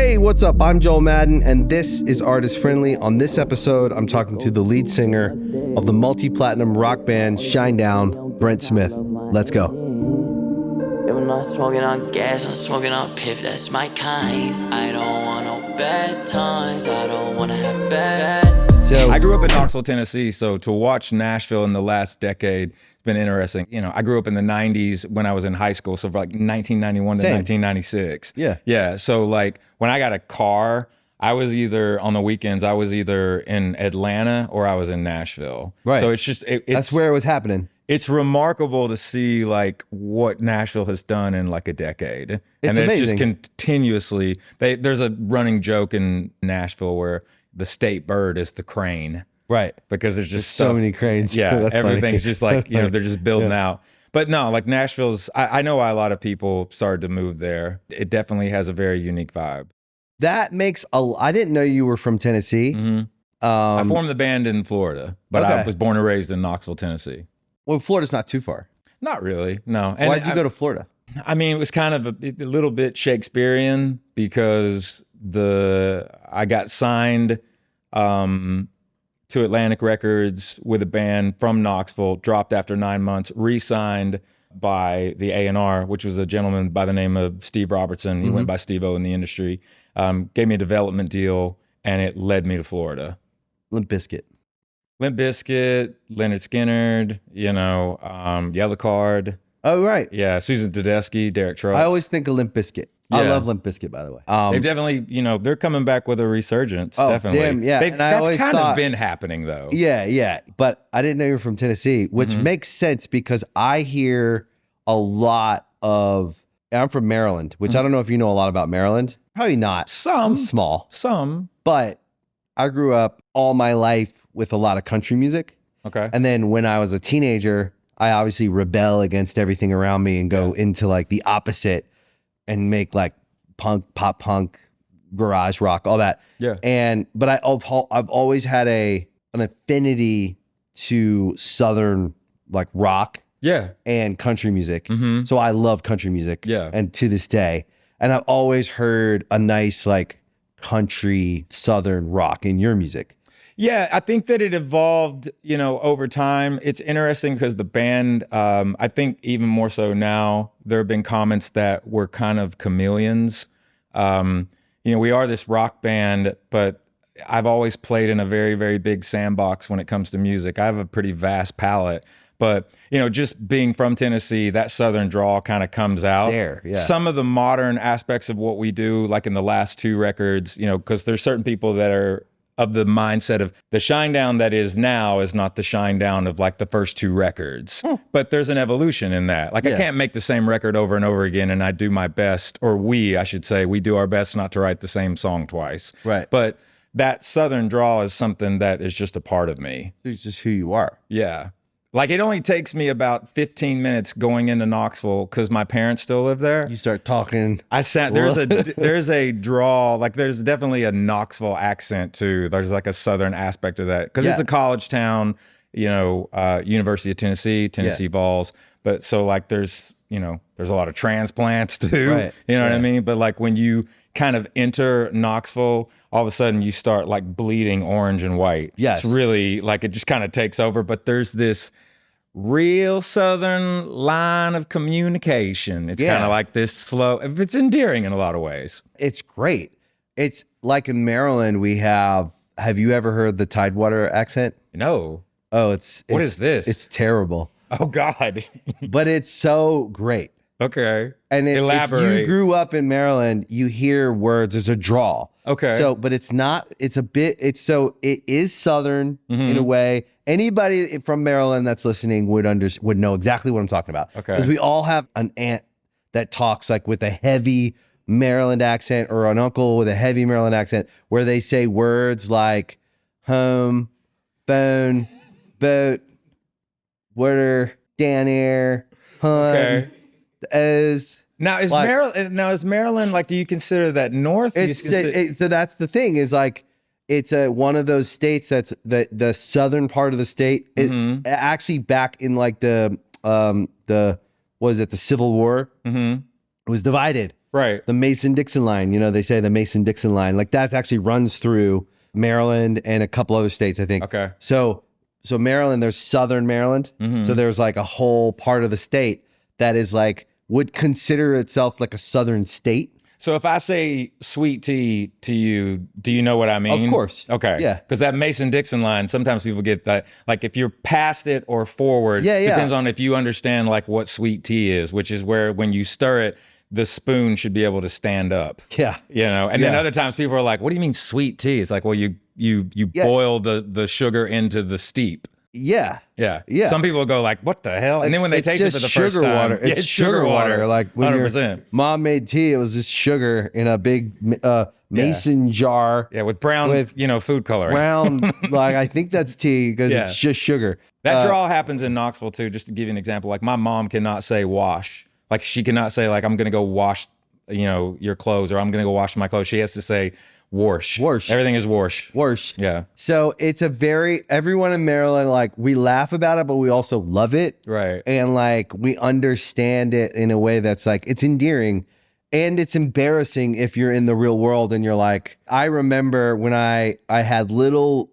Hey, what's up? I'm Joel Madden, and this is Artist Friendly. On this episode, I'm talking to the lead singer of the multi-platinum rock band Shinedown, Brent Smith. Let's go. I'm not smoking on gas, I'm smoking on piff, that's my kind. I don't want no bad times, I don't want to have bad. So I grew up in Knoxville, Tennessee, so to watch Nashville in the last decade has been interesting. You know, I grew up in the 90s when I was in high school, so from like 1991 to 1996. Yeah, so like when I got a car, I was either, on the weekends, I was either in Atlanta or I was in Nashville. Right. So it's just, that's where it was happening. It's remarkable to see like what Nashville has done in like a decade. It's and amazing. It's just continuously, there's a running joke in Nashville where the state bird is the crane. Right. Because there's just so many cranes. Yeah, That's everything's funny. just like, you know, they're just building out. But no, like Nashville's, I know why a lot of people started to move there. It definitely has a very unique vibe. That makes I didn't know you were from Tennessee. Mm-hmm. I formed the band in Florida, but I was born and raised in Knoxville, Tennessee. Well, Florida's not too far. Not really, no. And why'd you go to Florida? I mean, it was kind of a little bit Shakespearean because I got signed to Atlantic Records with a band from Knoxville, dropped after 9 months, re-signed by the A&R, which was a gentleman by the name of Steve Robertson. He went by Steve-O in the industry. Gave me a development deal, and it led me to Florida. Limp Bizkit, Leonard Skinner, you know, Yellow Card. Oh, right. Yeah, Susan Tedeschi, Derek Trucks. I always think of Limp Bizkit. Yeah. I love Limp Bizkit, by the way. They've definitely, you know, they're coming back with a resurgence. Oh, definitely. damn, yeah. And I that's always kind thought, of been happening, though. Yeah. But I didn't know you were from Tennessee, which makes sense because I hear a lot of, and I'm from Maryland, which I don't know if you know a lot about Maryland. Probably not. Some. Small. Some. But I grew up all my life with a lot of country music. Okay. And then when I was a teenager, I obviously rebel against everything around me and go into like the opposite and make like punk, pop punk, garage rock, all that. Yeah. But I've always had an affinity to Southern like rock. Yeah. And country music. Mm-hmm. So I love country music. Yeah. And to this day. And I've always heard a nice like country Southern rock in your music. Yeah, I think that it evolved, you know, over time. It's interesting because the band, I think even more so now, there have been comments that we're kind of chameleons. You know, we are this rock band, but I've always played in a very, very big sandbox when it comes to music. I have a pretty vast palette. But, you know, just being from Tennessee, that Southern drawl kind of comes out. There, yeah. Some of the modern aspects of what we do, like in the last two records, you know, because there's certain people that are of the mindset of the Shinedown that is now is not the Shinedown of like the first two records. But there's an evolution in that. Like I can't make the same record over and over again, and I do my best, or I should say, we do our best not to write the same song twice. Right. But that Southern drawl is something that is just a part of me. It's just who you are. Yeah. Like it only takes me about 15 minutes going into Knoxville because my parents still live there. You start talking. There's a draw, like there's definitely a Knoxville accent too. There's like a Southern aspect of that because it's a college town, you know, University of Tennessee Vols. But so like there's a lot of transplants too. Right. You know what I mean? But like when you kind of enter Knoxville, all of a sudden you start like bleeding orange and white. Yes. It's really like it just kind of takes over. But there's this real Southern line of communication. It's kind of like this slow, it's endearing in a lot of ways. It's great. It's like in Maryland, have you ever heard the Tidewater accent? No. Oh, what is this? It's terrible. Oh God. But it's so great. Okay. And elaborate. If you grew up in Maryland, you hear words, there's a drawl. Okay. So, but it's not, it is Southern in a way. Anybody from Maryland that's listening would know exactly what I'm talking about. Okay. Because we all have an aunt that talks like with a heavy Maryland accent or an uncle with a heavy Maryland accent where they say words like home, phone, boat, water, down air, hunt, Okay. O's. Now is like, Maryland like? Do you consider that north? So that's the thing is like it's one of those states that's the southern part of the state. It actually back in like the Civil War, it was divided. Right. The Mason-Dixon line, you know, they say the Mason-Dixon line, like that actually runs through Maryland and a couple other states, I think. Okay. So Maryland, there's Southern Maryland. So there's like a whole part of the state that is like, would consider itself like a Southern state. So if I say sweet tea to you, do you know what I mean? Of course. Okay. Yeah. Because that Mason-Dixon line, sometimes people get that, like if you're past it or forward, depends on if you understand like what sweet tea is, which is where when you stir it, the spoon should be able to stand up. Yeah. You know, and then other times people are like, what do you mean sweet tea? It's like, well, you boil the sugar into the steep. Yeah. Yeah. Yeah. Some people go like, what the hell? And then when they taste it for the first time, water. It's sugar water. Like when 100%. Mom made tea, it was just sugar in a big mason jar. Yeah, with brown, food coloring. Brown, like I think that's tea because it's just sugar. That draw happens in Knoxville too, just to give you an example. Like my mom cannot say wash. Like she cannot say like, I'm going to go wash, your clothes, or I'm going to go wash my clothes. She has to say wash. Wash. Everything is wash. Wash. Yeah. So it's everyone in Maryland, like we laugh about it, but we also love it. Right. And like we understand it in a way that's like, it's endearing and it's embarrassing if you're in the real world and you're like, I remember when I had little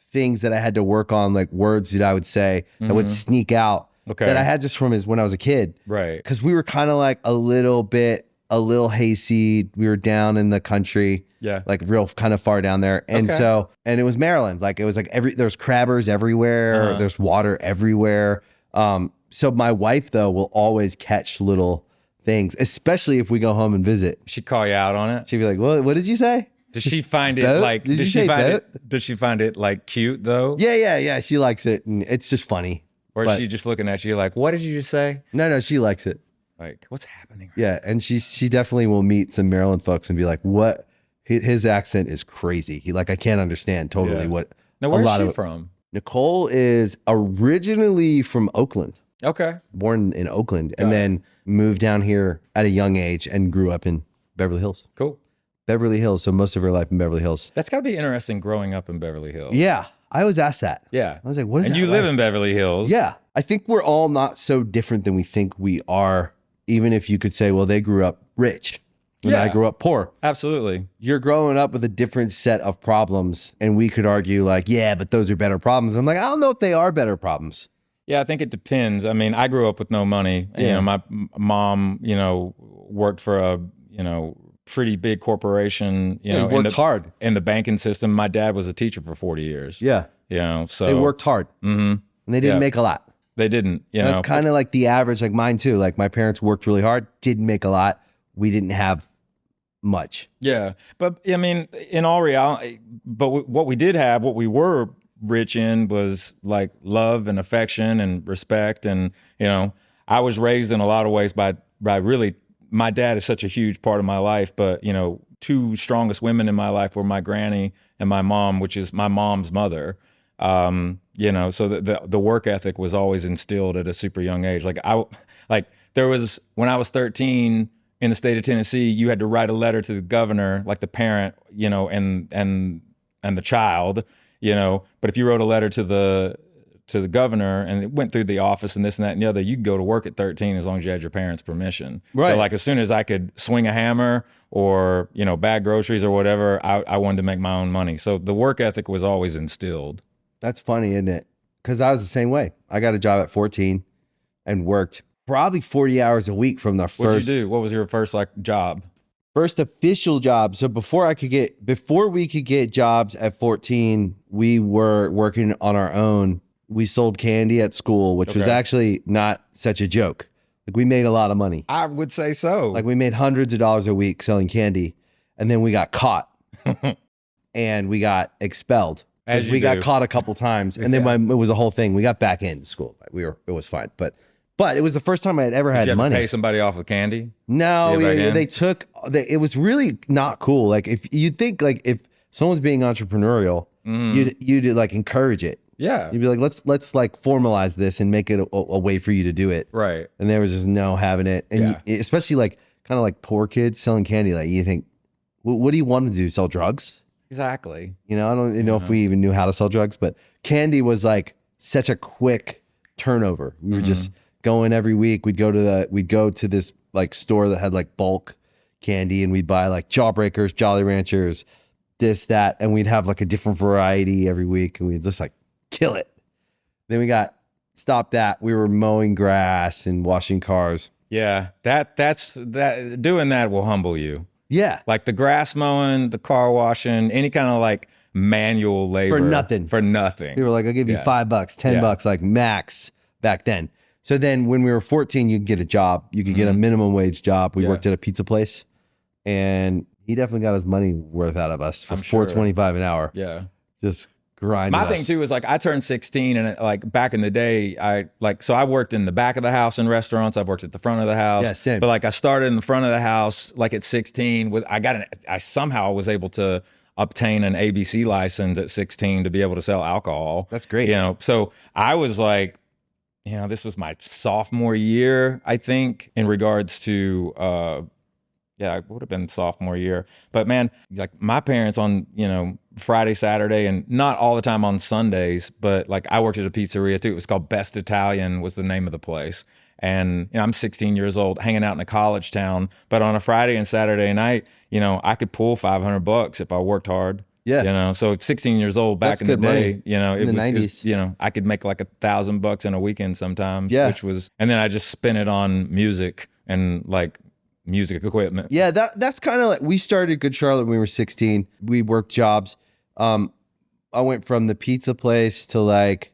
things that I had to work on, like words that I would say that would sneak out. Okay. That I had just from when I was a kid. Right. Because we were kind of like a little hayseed. We were down in the country. Yeah. Like real kind of far down there. And and it was Maryland. Like it was like there's crabbers everywhere. There's water everywhere. So my wife though will always catch little things, especially if we go home and visit. She'd call you out on it. She'd be like, what did you say? Does she find it Boat? like, Did you does say she find boat? it, does she find it like cute though? Yeah. She likes it. And it's just funny. Or is she just looking at you like, what did you just say? No, she likes it. Like, what's happening? Yeah, and she definitely will meet some Maryland folks and be like, "What? His accent is crazy. He like I can't understand totally what." Now, where's she from? Nicole is originally from Oakland, Okay. born in Oakland, and then moved down here at a young age and grew up in Beverly Hills. Cool. Beverly Hills, so most of her life in Beverly Hills. That's got to be interesting growing up in Beverly Hills. Yeah, I always asked that. Yeah. I was like, "What is?" And that you live like? in Beverly Hills. Yeah, I think we're all not so different than we think we are. Even if you could say, well, they grew up rich and I grew up poor. Absolutely. You're growing up with a different set of problems. And we could argue like, yeah, but those are better problems. I'm like, I don't know if they are better problems. Yeah, I think it depends. I mean, I grew up with no money. Yeah. My mom, worked for a, pretty big corporation, worked hard in the banking system. My dad was a teacher for 40 years. Yeah. So they worked hard and they didn't make a lot. They didn't, That's kind of like the average, like mine too. Like my parents worked really hard, didn't make a lot. We didn't have much. Yeah. But I mean, in all reality, what we did have, what we were rich in was like love and affection and respect. And, I was raised in a lot of ways by really, my dad is such a huge part of my life, but, two strongest women in my life were my granny and my mom, which is my mom's mother. So the work ethic was always instilled at a super young age. There was, when I was 13 in the state of Tennessee, you had to write a letter to the governor, like the parent, and the child, but if you wrote a letter to the governor and it went through the office and this and that and the other, you could go to work at 13 as long as you had your parents' permission. Right. So like as soon as I could swing a hammer or, bag groceries or whatever, I wanted to make my own money. So the work ethic was always instilled. That's funny, isn't it? Because I was the same way. I got a job at 14 and worked probably 40 hours a week from the first. What'd you do? What was your first job? First official job. So before we could get jobs at 14, we were working on our own. We sold candy at school, which was actually not such a joke. Like we made a lot of money. I would say so. Like we made hundreds of dollars a week selling candy, and then we got caught and we got expelled. As you we got do. caught a couple times, and then it was a whole thing. We got back into school. It was fine, but it was the first time I had ever Did had you have money. to pay somebody off with candy? No, Get back in? it was really not cool. Like if you think like if someone's being entrepreneurial, you'd like encourage it. Yeah. You'd be like, let's like formalize this and make it a way for you to do it. Right. And there was just no having it, and especially like kind of like poor kids selling candy. Like you think, what do you want to do? Sell drugs? Exactly. I don't know if we even knew how to sell drugs, but candy was like such a quick turnover. We were just going every week. We'd go to this like store that had like bulk candy, and we'd buy like Jawbreakers, Jolly Ranchers, this, that, and we'd have like a different variety every week, and we'd just like kill it. Then we got stopped that. We were mowing grass and washing cars. Yeah, that's doing that will humble you. Yeah. Like the grass mowing, the car washing, any kind of like manual labor. For nothing. For nothing. We were like, I'll give you $5, $10, like max back then. So then when we were 14, you could get a job. You could get a minimum wage job. We worked at a pizza place, and he definitely got his money worth out of us for $4.25 an hour. Yeah. Just grinding My us. thing too is like I turned 16, and like back in the day, I worked in the back of the house in restaurants. I've worked at the front of the house. Yeah, same. But like I started in the front of the house like at 16 I somehow was able to obtain an ABC license at 16 to be able to sell alcohol. That's great. You know, so I was like, you know, this was my sophomore year, I think, in regards to yeah, it would have been sophomore year. But man, like my parents on, you know, Friday, Saturday, and not all the time on Sundays, but like I worked at a pizzeria too. It was called Best Italian was the name of the place. And you know, I'm 16 years old, hanging out in a college town. But on a Friday and Saturday night, you know, I could pull $500 if I worked hard. Yeah. You know, so 16 years old back That's in the good day, money. you know, In the 90s. you know, I could make like $1,000 in a weekend sometimes, Yeah. which was, and then I just spent it on music and like music equipment. Yeah, that's kind of like, we started Good Charlotte when we were 16. We worked jobs. I went from the pizza place to like,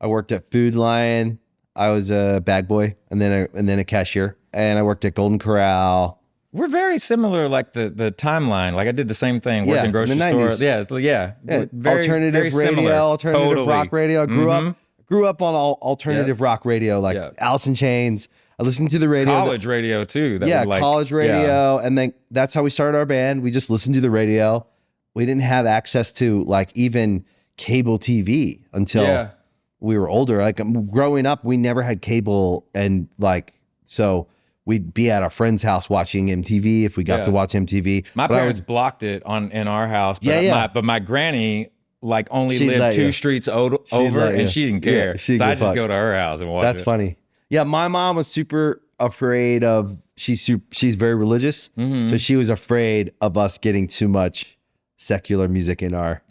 I worked at Food Lion. I was a bag boy and then a cashier. And I worked at Golden Corral. We're very similar, like the timeline. Like I did the same thing, worked in grocery in the 90s. stores. Yeah. Very, alternative very radio, similar. alternative Totally. rock radio. Grew up on alternative rock radio, like Yeah. Alice in Chains. I listened to the radio. College radio too. That Yeah, would, like, college radio. And then that's how we started our band. We just listened to the radio. We didn't have access to like even cable TV until we were older. Like growing up, we never had cable, and like, so we'd be at a friend's house watching MTV if we got to watch MTV. My But I parents would- blocked it in our house. But but my granny like only She'd let lived you. two streets over, let you. and she didn't care. Yeah, she'd so I give a just fuck. go to her house and watch That's it. funny. Yeah, my mom was super afraid of, she's very religious. So she was afraid of us getting too much secular music in our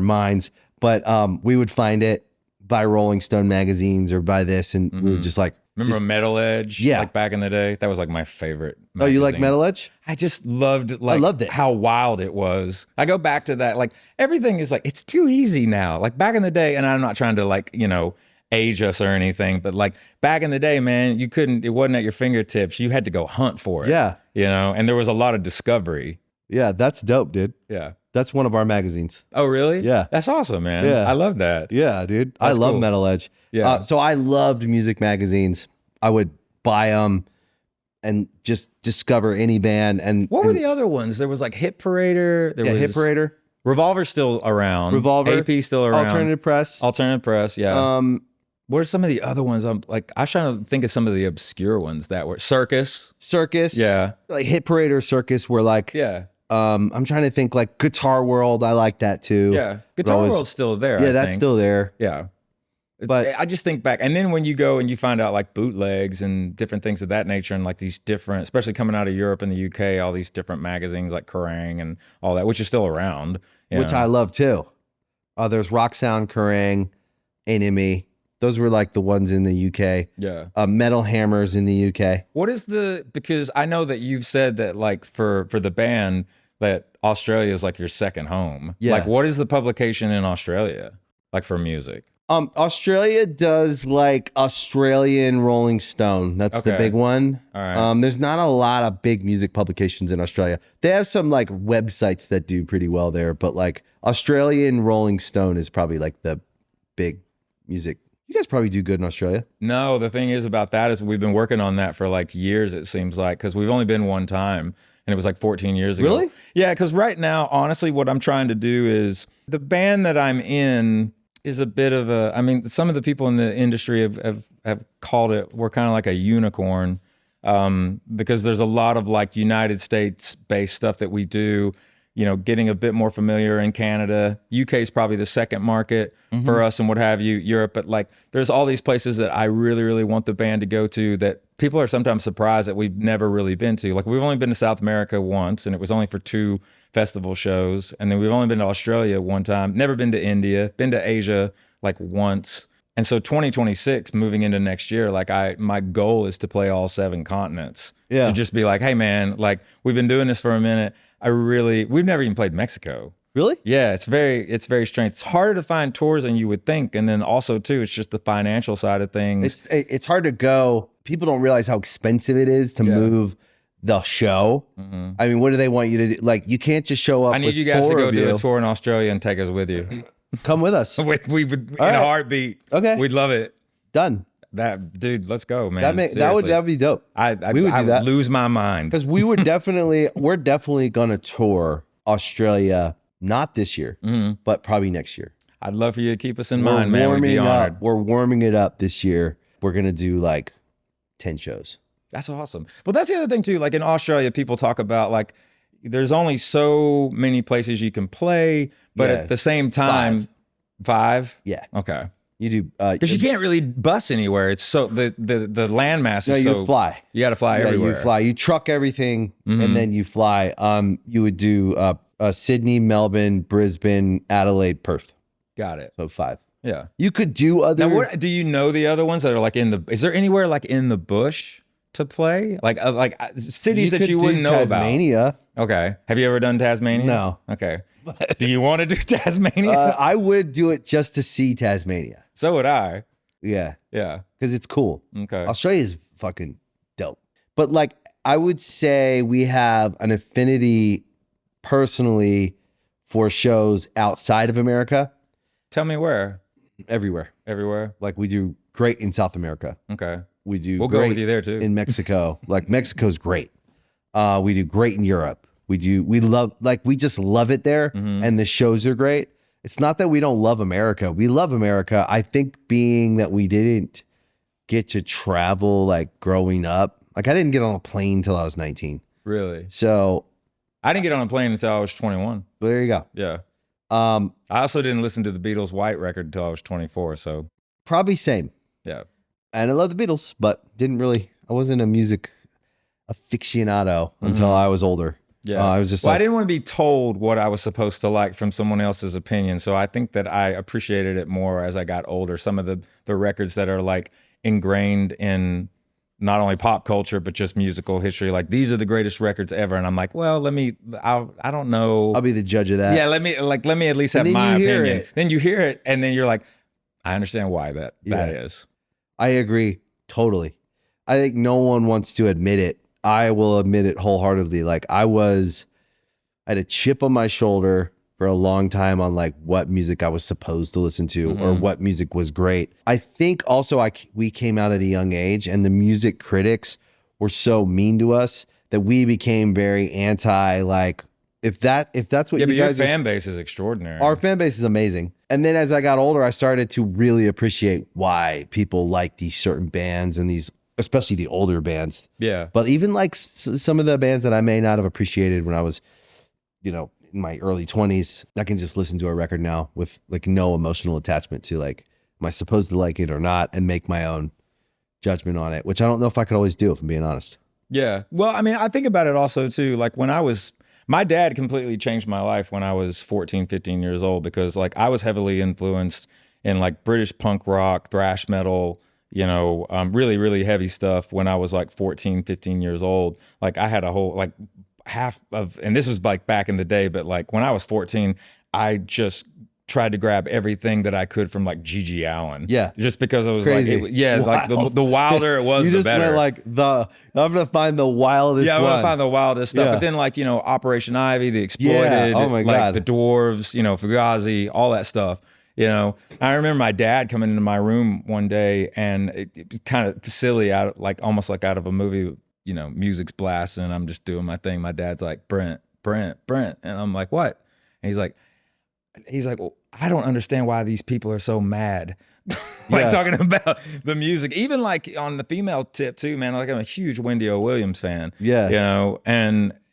minds. But we would find it, buy Rolling Stone magazines or buy this, and we would just like, Remember Metal Edge? Yeah. Like back in the day? That was like my favorite oh, you like magazine. Metal Edge? I just loved loved it. how wild it was. I go back to that, like everything is like, it's too easy now. Like back in the day, and I'm not trying to like, you know, age us or anything, but like back in the day, man, it wasn't at your fingertips. You had to go hunt for it. Yeah. You know, and there was a lot of discovery. Yeah, that's dope, dude. Yeah. That's one of our magazines. Oh, really? Yeah. That's awesome, man. Yeah. I love that. Yeah, dude. I That's love cool. Metal Edge. Yeah. So I loved music magazines. I would buy them and just discover any band. And What were the other ones? There was like Hit Parader. There was Hit Parader, Revolver's still around. Revolver, AP still around. Alternative Press. Alternative Press, yeah. What are some of the other ones? I'm trying to think of some of the obscure ones that were Circus. Yeah. Like Hit Parader, Circus were like, Yeah. I'm trying to think like Guitar World. I like that too. Yeah. Guitar always- World's still there. Yeah, I that's think. still there. Yeah. But- I just think back, and then when you go and you find out like bootlegs and different things of that nature, and like these different, especially coming out of Europe and the UK, all these different magazines like Kerrang and all that, which is still around. you Which know. I love too. There's Rock Sound, Kerrang, Enemy. Those were like the ones in the UK. Yeah. Metal Hammers in the UK. What is because I know that you've said that like for the band that Australia is like your second home. Yeah. Like what is the publication in Australia like for music? Australia does like Australian Rolling Stone. That's the Okay. big one. All right. There's not a lot of big music publications in Australia. They have some like websites that do pretty well there, but like Australian Rolling Stone is probably like the big music. You guys probably do good in Australia. No, the thing is about that is we've been working on that for like years, it seems like, because we've only been one time and it was like 14 years ago. Really? Yeah, because right now, honestly, what I'm trying to do is the band that I'm in is a bit of a, I mean, some of the people in the industry have called it, we're kind of like a unicorn because there's a lot of like United States based stuff that we do, you know, getting a bit more familiar in Canada. UK is probably the second market for us and what have you, Europe. But like there's all these places that I really, really want the band to go to that people are sometimes surprised that we've never really been to. Like, we've only been to South America once, and it was only for 2 festival shows. And then we've only been to Australia one time, never been to India, been to Asia like once. And so 2026, moving into next year, like my goal is to play all 7 continents. Yeah. To just be like, hey man, like we've been doing this for a minute. We've never even played Mexico. Really? Yeah, it's very strange. It's harder to find tours than you would think. And then also too, it's just the financial side of things. It's hard to go. People don't realize how expensive it is to move the show. I mean, what do they want you to do? Like, you can't just show up. I need you guys to go do a tour in Australia and take us with you. Come with us. we would in a heartbeart. Okay. We'd love it. Done. That dude, let's go, man. That would be dope. We would do that. Lose my mind. Because we're definitely gonna tour Australia, not this year, but probably next year. I'd love for you to keep us in mind, man. We'd be honored. We're warming it up this year. We're gonna do like 10 shows. That's awesome. But that's the other thing too. Like in Australia, people talk about like there's only so many places you can play, but at the same time, 5? Yeah. Okay. You do because you can't really bus anywhere. It's so the landmass is you fly. You got to fly everywhere. You fly. You truck everything and then you fly. You would do Sydney, Melbourne, Brisbane, Adelaide, Perth. Got it. So 5. Yeah. You could do other. Now, do you know the other ones that are like in the? Is there anywhere like in the bush to play? Like cities that you wouldn't know Tasmania. about? Okay. Have you ever done Tasmania? No. Okay. Do you want to do Tasmania? I would do it just to see Tasmania. So would I. Yeah. Yeah. Because it's cool. Okay. Australia is fucking dope. But like, I would say we have an affinity personally for shows outside of America. Tell me where. Everywhere. Everywhere. Like, we do great in South America. Okay. We'll go with you there too. In Mexico. Like, Mexico's great. We do great in Europe. We just love it there. And the shows are great. It's not that we don't love America. We love America. I think being that we didn't get to travel like growing up, like I didn't get on a plane until I was 19. Really? So I didn't get on a plane until I was 21. There you go. Yeah. I also didn't listen to the Beatles' White record until I was 24. So probably same. Yeah. And I love the Beatles, but I wasn't a music aficionado until I was older. Yeah. I was just I didn't want to be told what I was supposed to like from someone else's opinion. So I think that I appreciated it more as I got older. Some of the records that are like ingrained in not only pop culture, but just musical history. Like, these are the greatest records ever. And I'm like, well, I don't know. I'll be the judge of that. Yeah. Let me at least have my opinion. Then you hear it and then you're like, I understand why that is. I agree. Totally. I think no one wants to admit it. I will admit it wholeheartedly. Like, I had a chip on my shoulder for a long time on like what music I was supposed to listen to or what music was great. I think also we came out at a young age and the music critics were so mean to us that we became very anti, like, if that's what you guys your fan base is extraordinary. Our fan base is amazing. And then as I got older, I started to really appreciate why people like these certain bands and these, especially the older bands. Yeah. But even like some of the bands that I may not have appreciated when I was, in my early 20s, I can just listen to a record now with like no emotional attachment to like, am I supposed to like it or not, and make my own judgment on it, which I don't know if I could always do, if I'm being honest. Yeah. Well, I mean, I think about it also too, like my dad completely changed my life when I was 14, 15 years old, because like I was heavily influenced in like British punk rock, thrash metal, really, really heavy stuff when I was like 14, 15 years old. Like I had a whole, like and this was like back in the day, but like when I was 14, I just tried to grab everything that I could from like Gigi Allen. Yeah. Just because it was crazy. Like the wilder it was, you the just better. Went like I'm going to find the wildest one. Yeah, I'm going to one. find the wildest stuff. Yeah. But then like, Operation Ivy, The Exploited, oh my like God. the Dwarves, Fugazi, all that stuff. I remember my dad coming into my room one day, and it was kind of silly, almost like out of a movie. Music's blasting, I'm just doing my thing. My dad's like, Brent, and I'm like, what? And he's like, well, I don't understand why these people are so mad. Talking about the music, even like on the female tip too, man. Like, I'm a huge Wendy O. Williams fan. Yeah,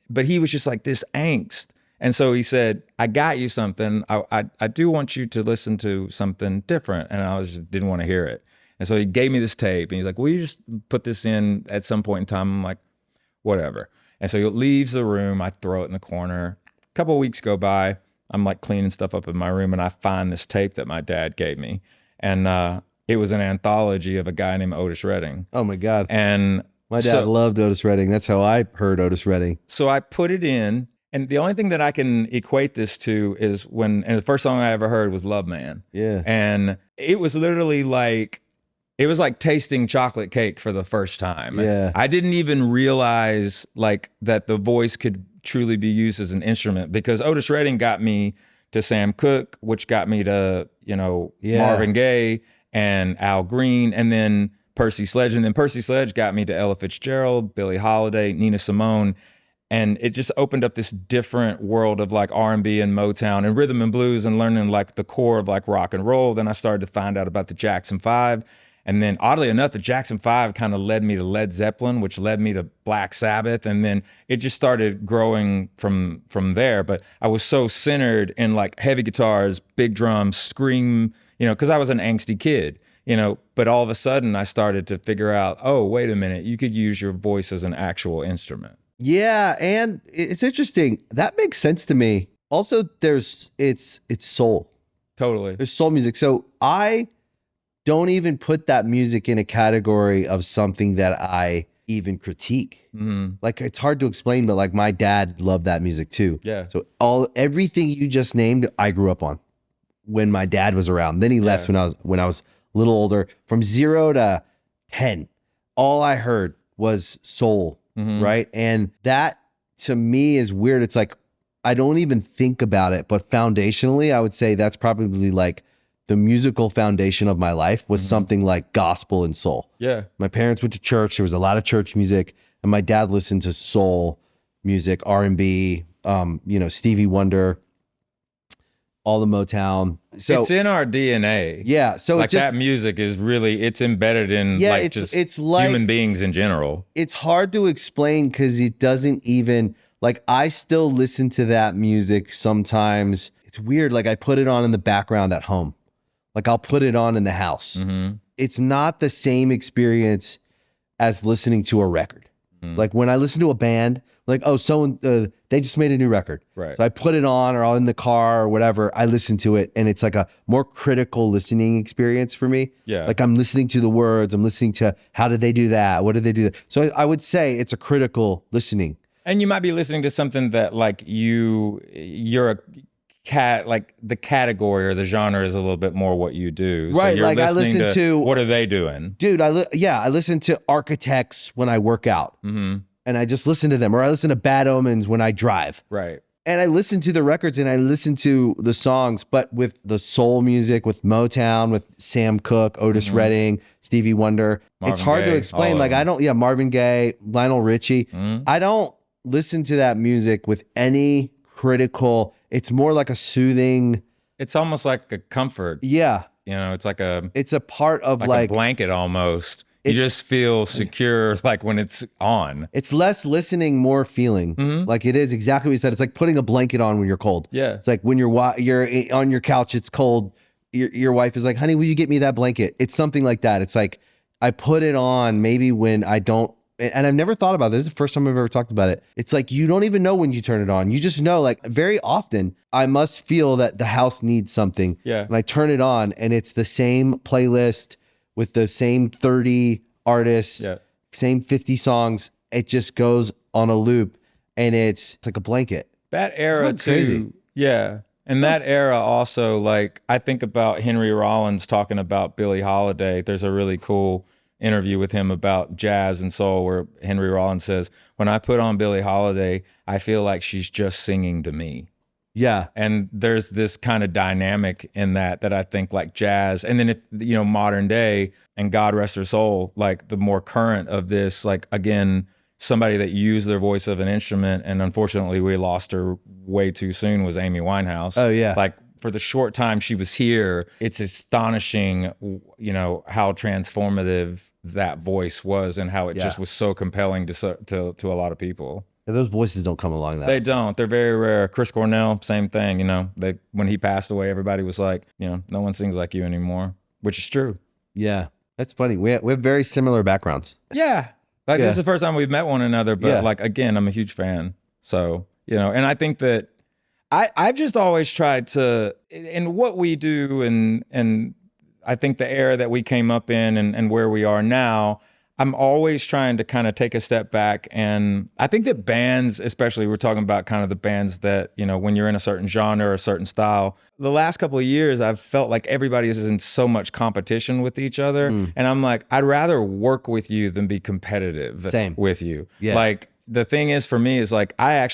but he was just like this angst. And so he said, I got you something. I do want you to listen to something different. And I didn't want to hear it. And so he gave me this tape and he's like, will you just put this in at some point in time? I'm like, whatever. And so he leaves the room. I throw it in the corner. A couple of weeks go by. I'm like cleaning stuff up in my room and I find this tape that my dad gave me. And it was an anthology of a guy named Otis Reading. Oh my God. And my dad loved Otis Reading. That's how I heard Otis Reading. So I put it in. And the only thing that I can equate this to is and the first song I ever heard was Love Man. Yeah. And it was literally like, it was like tasting chocolate cake for the first time. Yeah. I didn't even realize like that the voice could truly be used as an instrument, because Otis Reading got me to Sam Cooke, which got me to, Marvin Gaye and Al Green, and then Percy Sledge. And then Percy Sledge got me to Ella Fitzgerald, Billie Holiday, Nina Simone. And it just opened up this different world of like R&B and Motown and rhythm and blues, and learning like the core of like rock and roll. Then I started to find out about the Jackson 5. And then oddly enough, the Jackson 5 kind of led me to Led Zeppelin, which led me to Black Sabbath. And then it just started growing from there. But I was so centered in like heavy guitars, big drums, scream, because I was an angsty kid, but all of a sudden I started to figure out, oh, wait a minute, you could use your voice as an actual instrument. Yeah, and it's interesting. That makes sense to me. Also, it's soul. Totally. There's soul music. So I don't even put that music in a category of something that I even critique. Mm-hmm. Like, it's hard to explain, but like my dad loved that music too. Yeah. So everything you just named, I grew up on when my dad was around. Then he left when I was a little older. From 0 to 10, all I heard was soul. Mm-hmm. Right. And that to me is weird. It's like, I don't even think about it, but foundationally, I would say that's probably like the musical foundation of my life was something like gospel and soul. Yeah. My parents went to church. There was a lot of church music, and my dad listened to soul music, R&B, Stevie Wonder, all the Motown. So it's in our DNA. Yeah. So like that music is really, it's embedded in it's like human beings in general. It's hard to explain because it doesn't even, like, I still listen to that music sometimes. It's weird. Like, I put it on in the background at home. Like, I'll put it on in the house. Mm-hmm. It's not the same experience as listening to a record. Mm-hmm. Like when I listen to a band, like, oh, they just made a new record. Right. So I put it on, or I'm in the car or whatever. I listen to it, and it's like a more critical listening experience for me. Yeah. Like I'm listening to the words. I'm listening to how did they do that? What did they do? So I would say it's a critical listening. And you might be listening to something that like you're a cat, like the category or the genre is a little bit more what you do. Right. So you're like I listen to what are they doing? Dude, I listen to Architects when I work out. Mm-hmm. And I just listen to them, or I listen to Bad Omens when I drive. Right. And I listen to the records and I listen to the songs, but with the soul music, with Motown, with Sam Cooke, Otis Reading, Stevie Wonder, it's hard to explain. Like Marvin Gaye, Lionel Richie. Mm-hmm. I don't listen to that music with any critical, it's more like a soothing. It's almost like a comfort. Yeah. It's like it's a part of like a blanket almost. You just feel secure, like when it's on. It's less listening, more feeling. Mm-hmm. Like it is exactly what you said. It's like putting a blanket on when you're cold. Yeah. It's like when you're on your couch, it's cold. Your wife is like, honey, will you get me that blanket? It's something like that. It's like I put it on maybe when I don't, and I've never thought about this. This is the first time I've ever talked about it. It's like you don't even know when you turn it on. You just know, like very often I must feel that the house needs something. Yeah. And I turn it on and it's the same playlist with the same 30 artists, same 50 songs. It just goes on a loop and it's like a blanket. That era too. Crazy. Yeah. And that era also, like, I think about Henry Rollins talking about Billie Holiday. There's a really cool interview with him about jazz and soul where Henry Rollins says, when I put on Billie Holiday, I feel like she's just singing to me. Yeah. And there's this kind of dynamic in that I think like jazz. And then if, modern day, and God rest her soul, like the more current of this, like again, somebody that used their voice of an instrument, and unfortunately we lost her way too soon, was Amy Winehouse. Oh yeah. Like for the short time she was here, it's astonishing, how transformative that voice was and how it just was so compelling to a lot of people. Yeah, those voices don't come along that They don't. They're very rare. Chris Cornell, same thing. When he passed away, everybody was like, no one sings like you anymore, which is true. Yeah. That's funny. We have very similar backgrounds. Yeah. Like this is the first time we've met one another, but like, again, I'm a huge fan. So, you know, and I think that I've just always tried to, in what we do and I think the era that we came up in and where we are now, I'm always trying to kind of take a step back. And I think that bands, especially we're talking about kind of the bands that, you know, when you're in a certain genre or a certain style, the last couple of years, I've felt like everybody is in so much competition with each other. And I'm like, I'd rather work with you than be competitive with you. Yeah. Like the thing is for me is like, I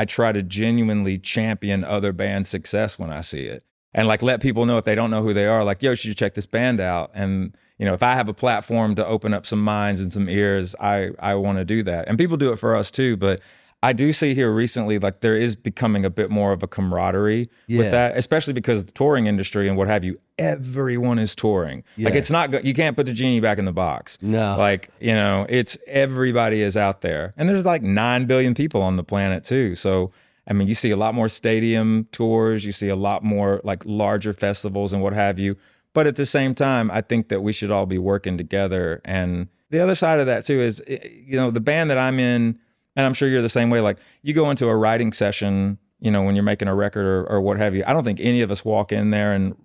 try to genuinely champion other bands' success when I see it. And like let people know if they don't know who they are, like, yo, should you check this band out? And, you know, if I have a platform to open up some minds and some ears, I want to do that. And people do it for us too. But I do see here recently, like there is becoming a bit more of a camaraderie with that, especially because the touring industry and what have you, everyone is touring. Like it's not good. You can't put the genie back in the box. No. Like, you know, it's everybody is out there. And there's like 9 billion people on the planet too. So, I mean, you see a lot more stadium tours, you see a lot more like larger festivals and what have you. But at the same time, I think that we should all be working together. And the other side of that too is, you know, the band that I'm in, and I'm sure you're the same way, like you go into a writing session, you know, when you're making a record or what have you. I don't think any of us walk in there and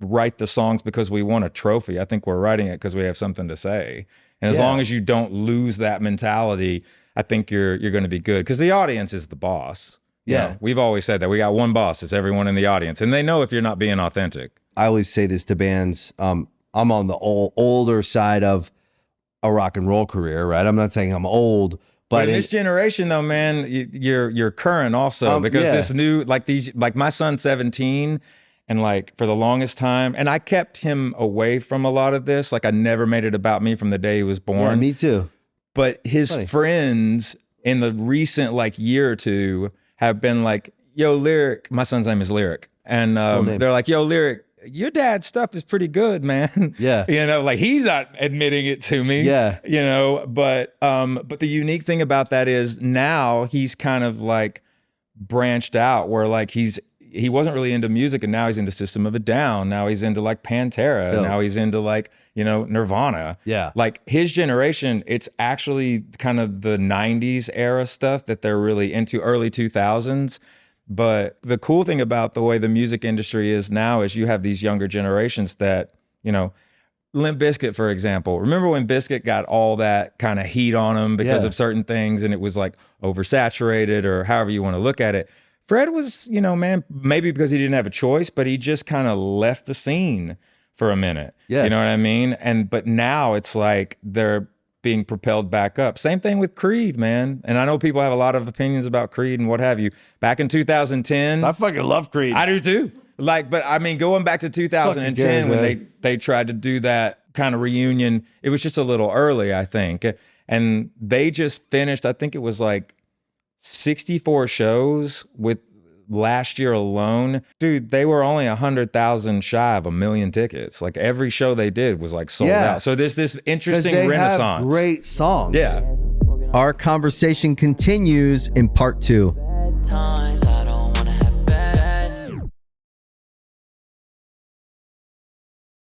write the songs because we want a trophy. I think we're writing it because we have something to say. And as long as you don't lose that mentality, I think you're going to be good because the audience is the boss. You know, we've always said that we got one boss. It's everyone in the audience. And they know if you're not being authentic. I always say this to bands. I'm on the older side of a rock and roll career, right? I'm not saying I'm old, but in this generation though, man, you're current also because this new, like my son's 17 and like for the longest time, and I kept him away from a lot of this. Like I never made it about me from the day he was born. Yeah, me too. But his friends in the recent like year or two have been like, yo, Lyric, my son's name is Lyric. And they're like, yo, Lyric, your dad's stuff is pretty good, man. Yeah. You know, like he's not admitting it to me. Yeah. You know, but the unique thing about that is now he's kind of like branched out where like he wasn't really into music and now he's into System of a Down. Now he's into like Pantera. Dope. Now he's into like, you know, Nirvana. Yeah. Like his generation, it's actually kind of the 90s era stuff that they're really into, early 2000s. But the cool thing about the way the music industry is now is you have these younger generations that, you know, Limp Bizkit, for example. Remember when Bizkit got all that kind of heat on him because of certain things and it was like oversaturated or however you want to look at it? Fred was, you know, man, maybe because he didn't have a choice, but he just kind of left the scene for a minute. Yeah. You know what I mean? But now it's like they're being propelled back up. Same thing with Creed, man. And I know people have a lot of opinions about Creed and what have you. Back in 2010. I fucking love Creed. I do too. Like, but I mean, going back to 2010 when they tried to do that kind of reunion, it was just a little early, I think. And they just finished, I think it was like 64 shows with last year alone. Dude, they were only 100,000 shy of 1 million tickets. Like every show they did was like sold out. So there's this interesting renaissance. Have great songs. Yeah. Our conversation continues in part 2.